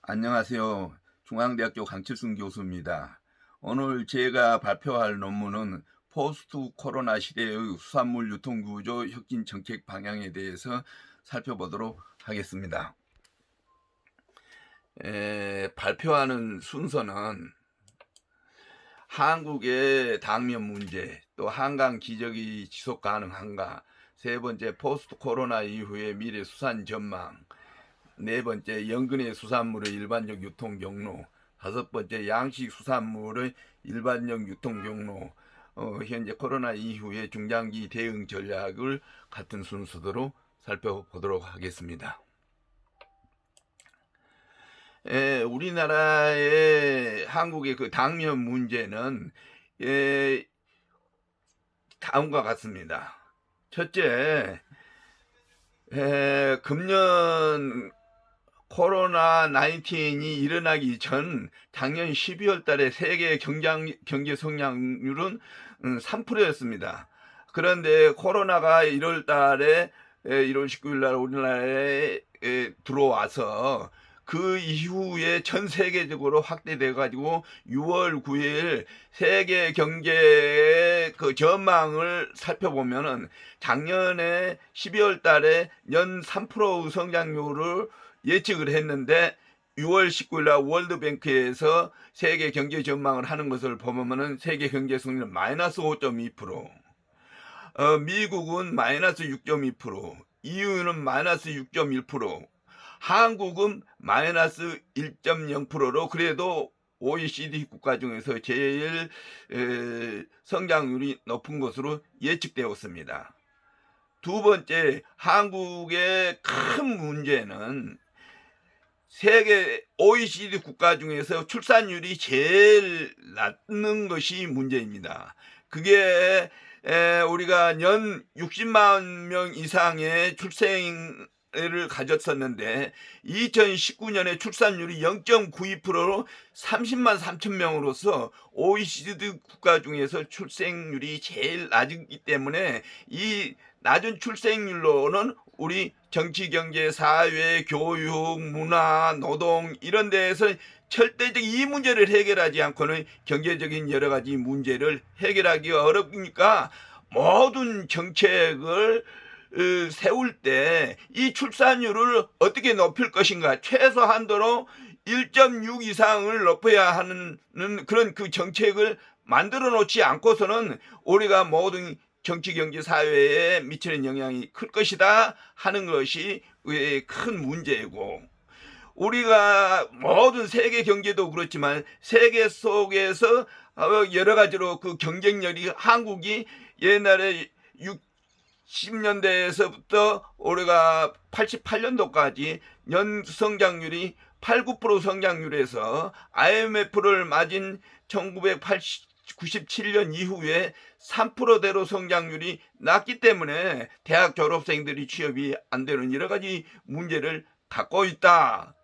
안녕하세요. 중앙대학교 강칠순 교수입니다. 오늘 제가 발표할 논문은 포스트 코로나 시대의 수산물 유통구조 혁신 정책 방향에 대해서 살펴보도록 하겠습니다. 발표하는 순서는 한국의 당면 문제, 또 한강 기적이 지속 가능한가, 세 번째 포스트 코로나 이후의 미래 수산 전망, 네 번째 연근의 수산물의 일반적 유통 경로, 다섯 번째 양식 수산물의 일반적 유통 경로, 현재 코로나 이후의 중장기 대응 전략을 같은 순서대로 살펴보도록 하겠습니다. 우리나라의 한국의 그 당면 문제는 다음과 같습니다. 첫째, 금년 코로나 19이 일어나기 전 작년 12월 달에 세계 경제 성장률은 3%였습니다. 그런데 코로나가 1월 달에 1월 19일 날 우리나라에 들어와서 그 이후에 전 세계적으로 확대돼 가지고 6월 9일 세계 경제 그 전망을 살펴보면은 작년에 12월 달에 연 3% 성장률을 예측을 했는데 6월 19일 날 월드뱅크에서 세계 경제 전망을 하는 것을 보면은 세계 경제 성장률 마이너스 5.2%, 미국은 마이너스 6.2%, EU는 마이너스 6.1%, 한국은 마이너스 1.0%로 그래도 OECD 국가 중에서 제일 성장률이 높은 것으로 예측되었습니다. 두 번째, 한국의 큰 문제는 세계 OECD 국가 중에서 출산율이 제일 낮은 것이 문제입니다. 그게 우리가 연 60만 명 이상의 출생을 가졌었는데 2019년에 출산율이 0.92%로 30만 3천 명으로서 OECD 국가 중에서 출생률이 제일 낮기 때문에 이 낮은 출생률로는 우리 정치, 경제, 사회, 교육, 문화, 노동 이런 데에서 절대적 이 문제를 해결하지 않고는 경제적인 여러 가지 문제를 해결하기가 어렵으니까 모든 정책을 세울 때 이 출산율을 어떻게 높일 것인가, 최소한도로 1.6 이상을 높여야 하는 그런 그 정책을 만들어 놓지 않고서는 우리가 모든 정치, 경제, 사회에 미치는 영향이 클 것이다 하는 것이 큰 문제이고, 우리가 모든 세계 경제도 그렇지만 세계 속에서 여러 가지로 그 경쟁력이 한국이 옛날에 60년대에서부터 우리가 88년도까지 연 성장률이 8, 9% 성장률에서 IMF를 맞은 1997년 이후에 3%대로 성장률이 낮기 때문에 대학 졸업생들이 취업이 안 되는 여러 가지 문제를 갖고 있다.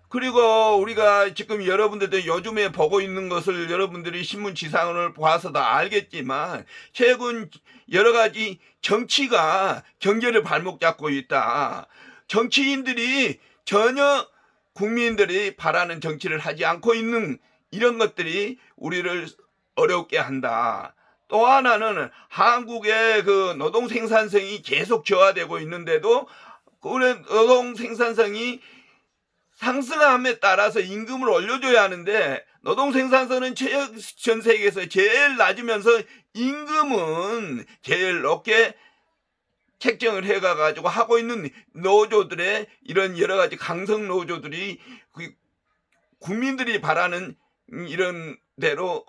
그리고 우리가 지금 여러분들도 요즘에 보고 있는 것을 여러분들이 신문 지상을 봐서 다 알겠지만 최근 여러 가지 정치가 경제를 발목 잡고 있다. 정치인들이 전혀 국민들이 바라는 정치를 하지 않고 있는 이런 것들이 우리를 어렵게 한다. 또 하나는 한국의 그 노동 생산성이 계속 저하되고 있는데도 그 노동 생산성이 상승함에 따라서 임금을 올려줘야 하는데 노동 생산성은 전 세계에서 제일 낮으면서 임금은 제일 높게 책정을 해가지고 하고 있는 노조들의 이런 여러 가지 강성 노조들이 국민들이 바라는 이런 대로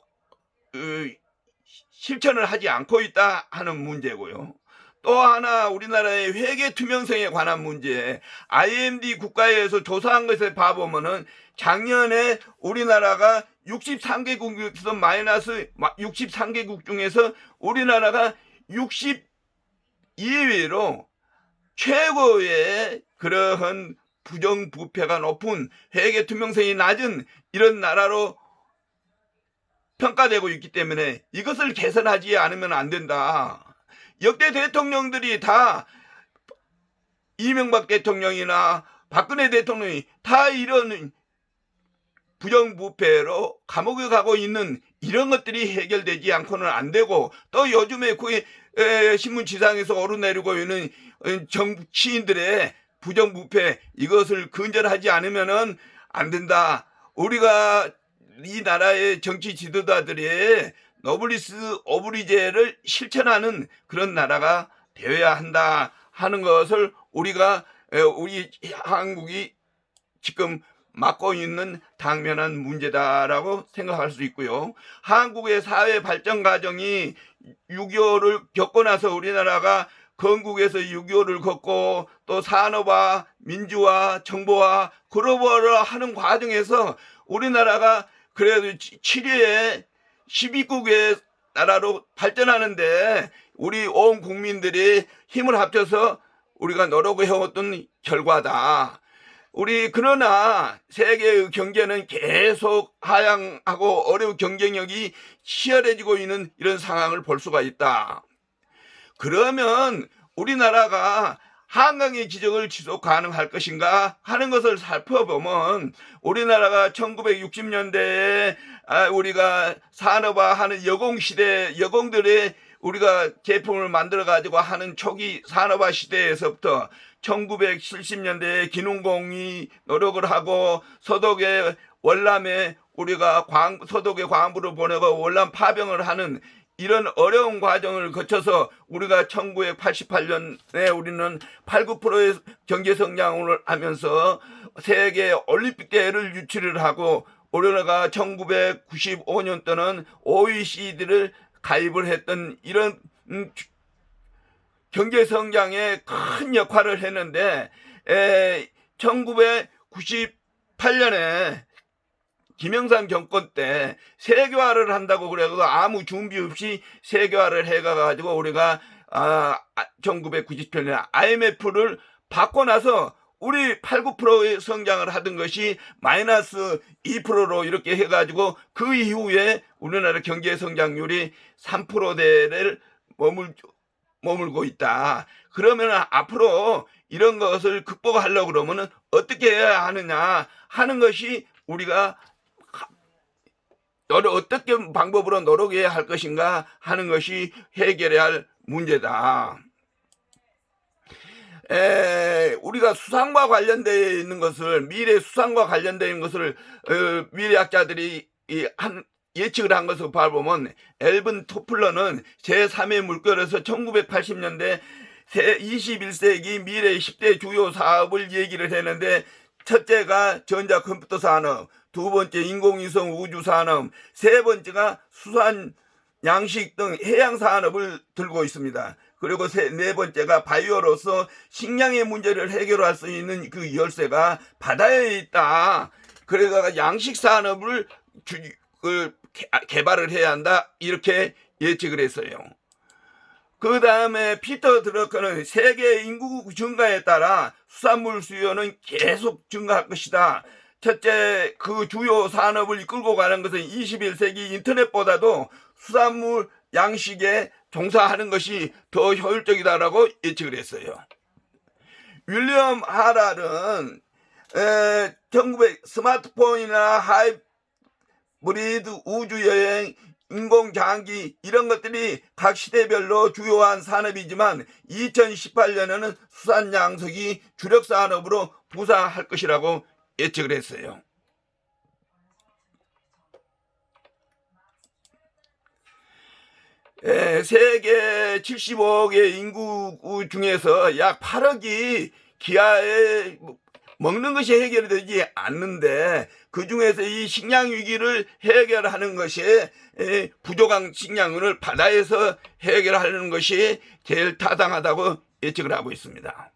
실천을 하지 않고 있다 하는 문제고요. 또 하나 우리나라의 회계 투명성에 관한 문제, IMD 국가에서 조사한 것을 봐보면은 작년에 우리나라가 63개국에서 마이너스 63개국 중에서 우리나라가 62위로 최고의 그러한 부정부패가 높은 회계 투명성이 낮은 이런 나라로 평가되고 있기 때문에 이것을 개선하지 않으면 안 된다. 역대 대통령들이 다 이명박 대통령이나 박근혜 대통령이 다 이런 부정부패로 감옥에 가고 있는 이런 것들이 해결되지 않고는 안 되고, 또 요즘에 신문지상에서 오르내리고 있는 정치인들의 부정부패, 이것을 근절하지 않으면은 안 된다. 우리가 이 나라의 정치 지도자들이 노블리스 오브리제를 실천하는 그런 나라가 되어야 한다 하는 것을 우리 한국이 지금 맡고 있는 당면한 문제다라고 생각할 수 있고요. 한국의 사회 발전 과정이 6.25를 겪고 나서 우리나라가 건국에서 6.25를 겪고 또 산업화, 민주화, 정보화, 글로벌화 하는 과정에서 우리나라가 그래도 7위의 12국의 나라로 발전하는데 우리 온 국민들이 힘을 합쳐서 우리가 노력을 해왔던 결과다. 그러나 세계의 경제는 계속 하향하고 어려운 경쟁력이 치열해지고 있는 이런 상황을 볼 수가 있다. 그러면 우리나라가 한강의 기적을 지속 가능할 것인가 하는 것을 살펴보면, 우리나라가 1960년대에 우리가 산업화하는 여공시대, 여공들의 우리가 제품을 만들어 가지고 하는 초기 산업화 시대에서부터 1970년대에 기농공이 노력을 하고 서독의 월남에 우리가 서독의 광부를 보내고 월남 파병을 하는 이런 어려운 과정을 거쳐서 우리가 1988년에 우리는 8, 9%의 경제 성장을 하면서 세계 올림픽대회를 유치를 하고, 우리나라가 1995년도는 OECD를 가입을 했던 이런 경제 성장에 큰 역할을 했는데, 1998년에 김영삼 정권 때 세계화를 한다고 그래서 아무 준비 없이 세계화를 해가지고 우리가 1997년에 IMF를 받고 나서 우리 8, 9%의 성장을 하던 것이 마이너스 2%로 이렇게 해가지고 그 이후에 우리나라 경제 성장률이 3%대를 머물고 있다. 그러면 앞으로 이런 것을 극복하려고 그러면 어떻게 해야 하느냐 하는 것이 우리가 어떻게 방법으로 노력해야 할 것인가 하는 것이 해결해야 할 문제다. 우리가 수상과 관련되어 있는 것을, 미래 수상과 관련되어 있는 것을 미래학자들이 예측을 한 것을 봐보면, 앨번 토플러는 제3의 물결에서 1980년대 21세기 미래 10대 주요 사업을 얘기를 했는데, 첫째가 전자컴퓨터 산업, 두 번째 인공위성 우주 산업, 세 번째가 수산, 양식 등 해양 산업을 들고 있습니다. 그리고 네 번째가 바이오로서 식량의 문제를 해결할 수 있는 그 열쇠가 바다에 있다. 그래서 양식 산업을 개발을 해야 한다. 이렇게 예측을 했어요. 그 다음에 피터 드러커는 세계 인구 증가에 따라 수산물 수요는 계속 증가할 것이다. 첫째, 그 주요 산업을 이끌고 가는 것은 21세기 인터넷보다도 수산물 양식에 종사하는 것이 더 효율적이다라고 예측을 했어요. 윌리엄 하랄은 스마트폰이나 하이브리드 우주여행, 인공장기 이런 것들이 각 시대별로 주요한 산업이지만 2018년에는 수산양식이 주력 산업으로 부상할 것이라고 예측을 했어요. 세계 75억의 인구 중에서 약 8억이 기아에 먹는 것이 해결이 되지 않는데, 그 중에서 이 식량 위기를 해결하는 것이 부족한 식량을 바다에서 해결하는 것이 제일 타당하다고 예측을 하고 있습니다.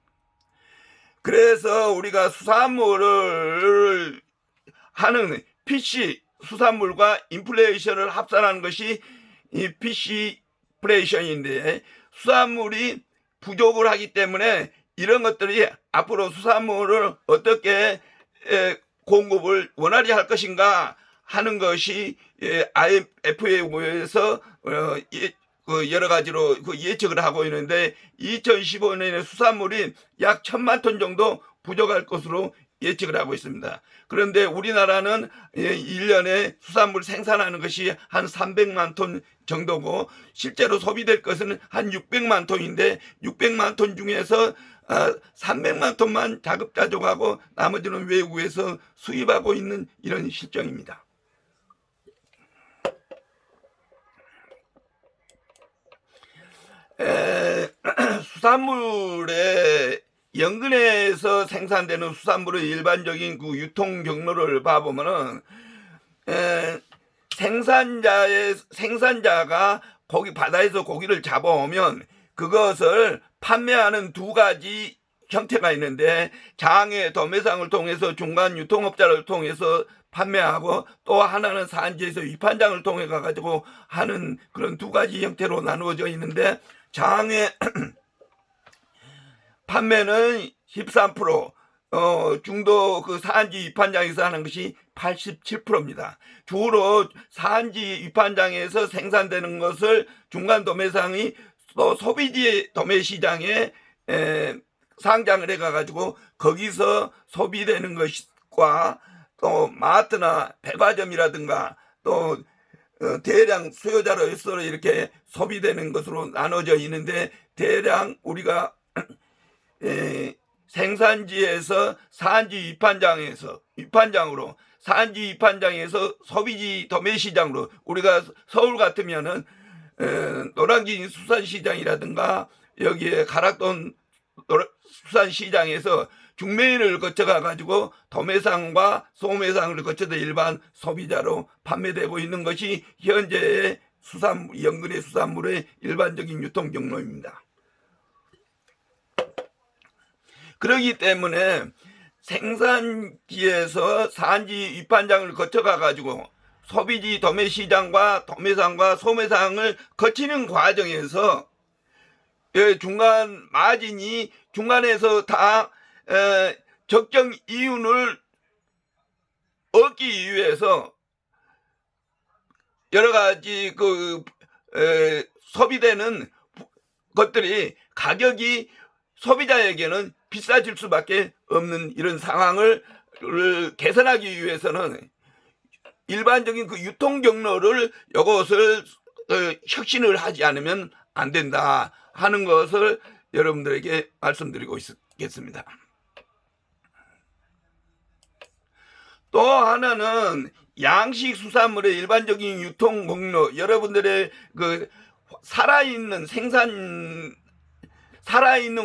그래서 우리가 수산물을 하는 PC, 수산물과 인플레이션을 합산하는 것이 이 PC플레이션인데, 수산물이 부족을 하기 때문에 이런 것들이 앞으로 수산물을 어떻게 공급을 원활히 할 것인가 하는 것이 IMF에 의해서 여러 가지로 예측을 하고 있는데, 2015년에 수산물이 약 1,000만 톤 정도 부족할 것으로 예측을 하고 있습니다. 그런데 우리나라는 1년에 수산물 생산하는 것이 한 300만 톤 정도고 실제로 소비될 것은 한 600만 톤인데 600만 톤 중에서 300만 톤만 자급자족하고 나머지는 외국에서 수입하고 있는 이런 실정입니다. 수산물의 연근에서 생산되는 수산물의 일반적인 그 유통 경로를 봐보면은 생산자가 바다에서 고기를 잡아오면 그것을 판매하는 두 가지 형태가 있는데, 장외 도매상을 통해서 중간 유통업자를 통해서 판매하고, 또 하나는 산지에서 위판장을 통해 가지고 하는 그런 두 가지 형태로 나누어져 있는데, 장외 판매는 13%, 중도 그 산지 위판장에서 하는 것이 87%입니다. 주로 산지 위판장에서 생산되는 것을 중간 도매상이 또 소비지 도매시장에 상장을 해가지고 거기서 소비되는 것과, 또 마트나 백화점이라든가 또 대량 수요자로서 이렇게 소비되는 것으로 나눠져 있는데, 대량 우리가 생산지에서 산지 위판장으로 산지 위판장에서 소비지 도매시장으로, 우리가 서울 같으면은 노량진 수산시장이라든가 여기에 가락동 수산시장에서 중매인을 거쳐가 가지고 도매상과 소매상을 거쳐서 일반 소비자로 판매되고 있는 것이 현재의 연근의 수산물의 일반적인 유통 경로입니다. 그렇기 때문에 생산지에서 산지 위판장을 거쳐가 가지고 소비지 도매시장과 도매상과 소매상을 거치는 과정에서 중간 마진이 중간에서 다 적정 이윤을 얻기 위해서 여러 가지 소비되는 것들이 가격이 소비자에게는 비싸질 수밖에 없는 이런 상황을 개선하기 위해서는 일반적인 그 유통 경로를 이것을 혁신을 하지 않으면 안 된다 하는 것을 여러분들에게 말씀드리고 있겠습니다. 또 하나는 양식 수산물의 일반적인 유통 경로, 여러분들의 그 살아있는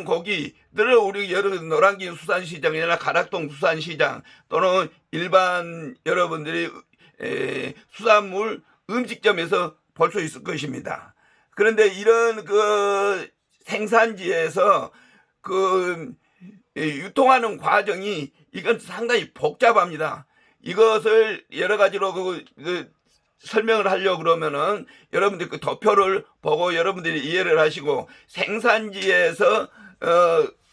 고기들을 우리 노량진 수산시장이나 가락동 수산시장 또는 일반 여러분들이 수산물 음식점에서 볼 수 있을 것입니다. 그런데 이런 그 생산지에서 유통하는 과정이 이건 상당히 복잡합니다. 이것을 여러 가지로 설명을 하려고 그러면은 여러분들 그 도표를 보고 여러분들이 이해를 하시고, 생산지에서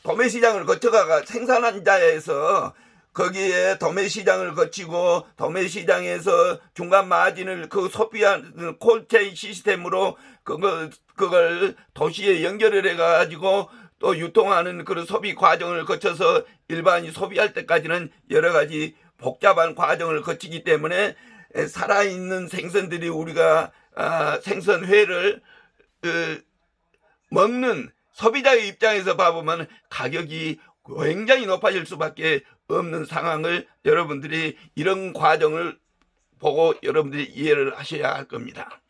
도매시장을 거쳐가 생산자에서 거기에 도매시장을 거치고 도매시장에서 중간 마진을 소비하는 콜체인 시스템으로 그걸 도시에 연결을 해가지고 또 유통하는 그런 소비 과정을 거쳐서 일반이 소비할 때까지는 여러 가지 복잡한 과정을 거치기 때문에 살아있는 생선들이 우리가 생선회를 먹는 소비자의 입장에서 봐보면 가격이 굉장히 높아질 수밖에 없는 상황을 여러분들이 이런 과정을 보고 여러분들이 이해를 하셔야 할 겁니다.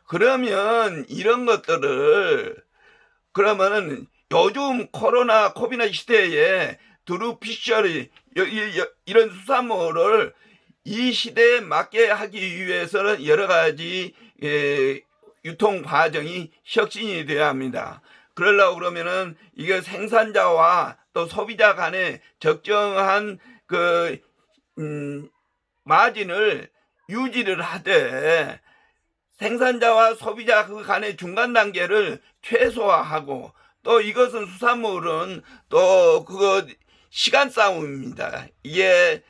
그러면 이런 것들을, 그러면은 요즘 코로나 코비드 시대에 두루피셔리 이런 수산물을 이 시대에 맞게 하기 위해서는 여러 가지 유통 과정이 혁신이 되어야 합니다. 그러려고 그러면은 이게 생산자와 또 소비자 간에 적정한 마진을 유지를 하되, 생산자와 소비자 그 간의 중간 단계를 최소화하고, 또 이것은 수산물은 또 시간 싸움입니다. 이게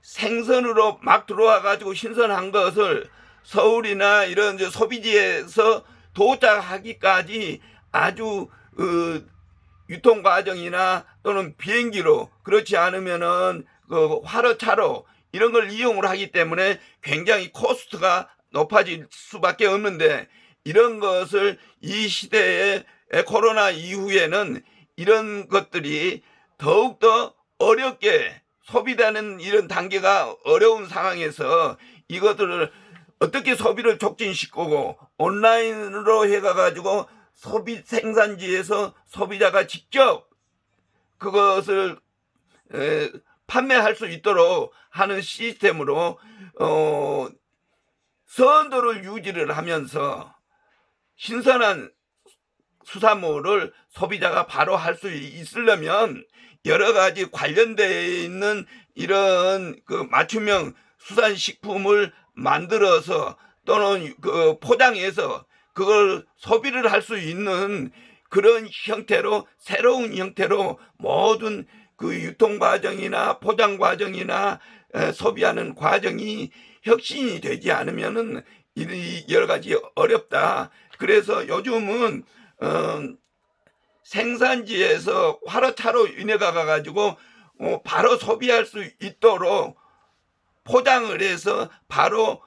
생선으로 막 들어와 가지고 신선한 것을 서울이나 이런 소비지에서 도착하기까지 아주 그 유통 과정이나 또는 비행기로, 그렇지 않으면은 그 화로차로 이런 걸 이용을 하기 때문에 굉장히 코스트가 높아질 수밖에 없는데, 이런 것을 이 시대에 코로나 이후에는 이런 것들이 더욱더 어렵게 소비되는 이런 단계가 어려운 상황에서 이것들을 어떻게 소비를 촉진시키고 온라인으로 해가지고 소비 생산지에서 소비자가 직접 그것을 판매할 수 있도록 하는 시스템으로 선도를 유지를 하면서 신선한 수산물을 소비자가 바로 할 수 있으려면 여러 가지 관련되어 있는 이런 그 맞춤형 수산식품을 만들어서 또는 그 포장해서 그걸 소비를 할 수 있는 그런 형태로, 새로운 형태로 모든 그 유통 과정이나 포장 과정이나 소비하는 과정이 혁신이 되지 않으면은 여러 가지 어렵다. 그래서 요즘은 생산지에서 화로차로 인해 가가지고 바로 소비할 수 있도록 포장을 해서 바로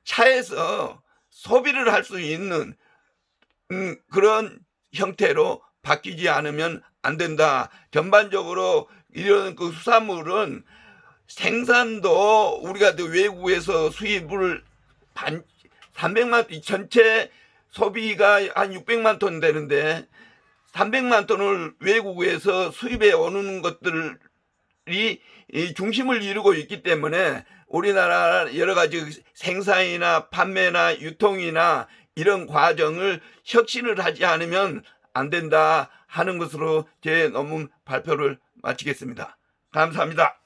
차에서 소비를 할 수 있는 그런 형태로 바뀌지 않으면 안 된다. 전반적으로 이런 그 수산물은 생산도 우리가 외국에서 수입을 300만 톤, 전체 소비가 한 600만 톤 되는데 300만 톤을 외국에서 수입해 오는 것들이 중심을 이루고 있기 때문에 우리나라 여러 가지 생산이나 판매나 유통이나 이런 과정을 혁신을 하지 않으면 안 된다 하는 것으로 제 논문 발표를 마치겠습니다. 감사합니다.